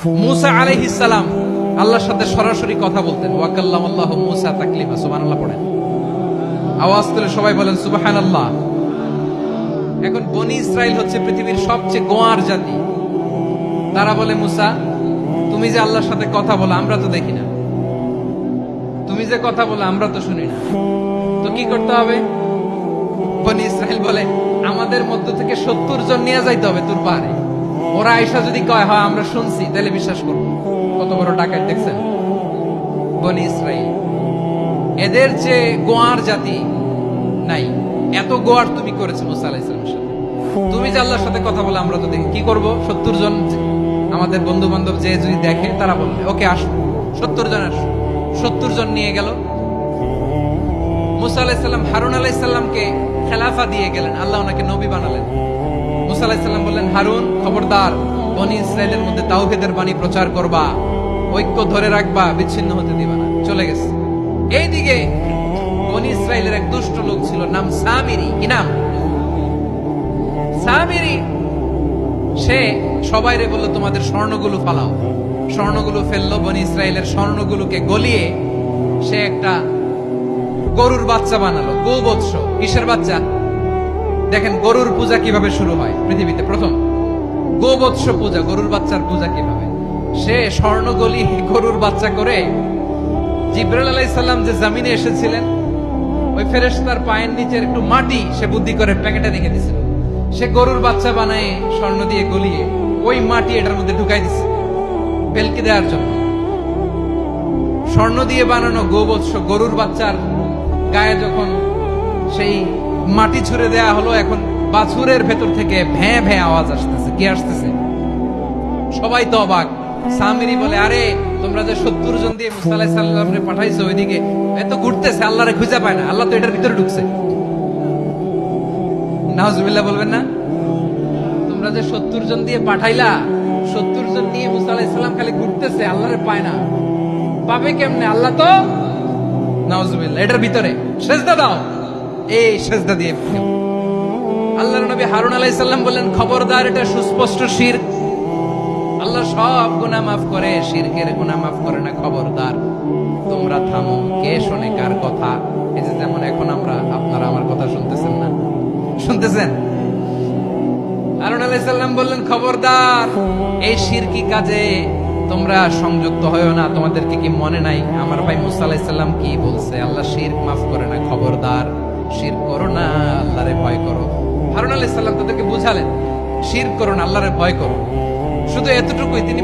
মুসা আলাইহিস সালাম আল্লাহর সাথে সরাসরি কথা বলতেন। ওয়া কাল্লামাল্লাহু মুসা তাকলিমা। সুবহানাল্লাহ পড়েন, আওয়াজ তুলে সবাই বলেন সুবহানাল্লাহ। এখন বনি ইসরাইল হচ্ছে পৃথিবীর সবচেয়ে গোয়ার জাতি। তারা বলে, মুসা তুমি যে আল্লাহর সাথে কথা বলো আমরা তো দেখি না, তুমি যে কথা বলো আমরা তো শুনি না, তো কি করতে হবে? বনি ইসরাইল বলে, আমাদের মধ্য থেকে 70 জন নিয়ে যাইতে হবে তোর পাহাড়ে। ওরা আয়েশা যদি কয় হয় আমরা শুনছি, তাহলে বিশ্বাস করবো। কত বড় ডাকাত দেখছেন বনি ইসরাইল। এদের যে গোয়ার জাতি নাই, এত গোয়ার তুমি করেছো মুসা আলাইহিস সালামের সাথে। তুমি যে আল্লাহর সাথে কথা বলে আমরা তো দেখি, কি করব? 70 জন আমাদের বন্ধু বান্ধব যে যদি দেখে তারা বলবে ওকে আসো, 70 জন আসো। 70 জন নিয়ে গেল। মুসা আলাইহিস সালাম হারুন আলাইহিস সালামকে খেলাফা দিয়ে গেলেন, আল্লাহ ওনাকে নবী বানালেন। মুসা আলাইহিস সালাম বললেন, হারুন খবরদার, বনি ইসরাইলের মধ্যে তাওহীদের বাণী প্রচার করবা, ঐক্য ধরে রাখবা, বিচ্ছিন্ন হতে দিবা না। চলে গেছে। এইদিকে বনি ইসরাইলের এক দুষ্ট লোক ছিল, নাম সামিরি। কি নাম? সামিরি। সে সবাইরে বলল তোমাদের স্বর্ণগুলো ফালাও। স্বর্ণগুলো ফেললো। বনি ইসরাইলের স্বর্ণগুলোকে গলিয়ে সে একটা গরুর বাচ্চা বানালো। গোবৎস। কিসের বাচ্চা? দেখেন গরুর পূজা কিভাবে শুরু হয় পৃথিবীতে প্রথম। গোবৎস পূজা, গরুর বাচ্চার পূজা কিভাবে। সে স্বর্ণ গলি গরুর বাচ্চা করে জিবরাইল আলাইহিস সালাম যে জমিনে এসেছিলেন, ওই ফেরেশতার পায়ের নিচের একটু মাটি সে বুদ্ধি করে প্যাকেটে রেখে দিয়েছিল। সে গরুর বাচ্চা বানায় স্বর্ণ দিয়ে গলিয়ে ওই মাটি এটার মধ্যে ঢুকাই দিছে বেলকি দেওয়ার জন্য। স্বর্ণ দিয়ে বানানো গোবৎস গরুর বাচ্চার গায়ে যখন সেই মাটি ছুঁড়ে দেয়া হলো, এখন বাছুরের ভেতর থেকে ভ্যাঁ ভ্যাঁ আওয়াজ আসতেছে। কি আসতেছে? সবাই তো অবাক। সামিরি বলে, আরে তোমরা যে 70 জন দিয়ে মুসা আলাইহিস সালামকে পাঠাইছো, ওইদিকে এত ঘুরতেছে, আল্লাহরে খুঁজে পায় না, আল্লাহ তো এটার ভিতরে ঢুকছে। নাউজুবিল্লাহ বলবেন না? তোমরা যে 70 জন দিয়ে পাঠাইলা, 70 জন নিয়ে মুসা আলাইহিস সালাম খালি ঘুরতেছে, আল্লাহরে পায় না। পাবে কেমনে? আল্লাহ তো নাউজুবিল্লাহ এটার ভিতরে। সেজদা দাও। এই সেজদা দিয়ে আল্লাহর নবী হারুন আলাইহিস সালাম বললেন, খবরদার, এটা সুস্পষ্ট শিরক। আল্লাহ সব গুনাহ মাফ করে, শিরকের গুনাহ মাফ করে না। খবরদার, তোমরা থামো। কে শোনে কার কথা? এই যে যেমন এখন আপনারা আমার কথা শুনতেছেন না? শুনতেছেন? হারুন আলাইহিস সালাম বললেন, খবরদার, এই শিরকি কাজে তোমরা সংযুক্ত হয়ো না। তোমাদেরকে কি মনে নাই আমার ভাই মুসা আলাইহিস সালাম কি বলছে? আল্লাহ শিরক মাফ করে না। খবরদার, শিরক করো না, আল্লাহরে ভয় করো। হারুন আলাইহিস সালাম তাদেরকে বুঝালেন, শিরক করো না, আল্লাহরে ভয় করো। শুধু এতটুকুই তিনি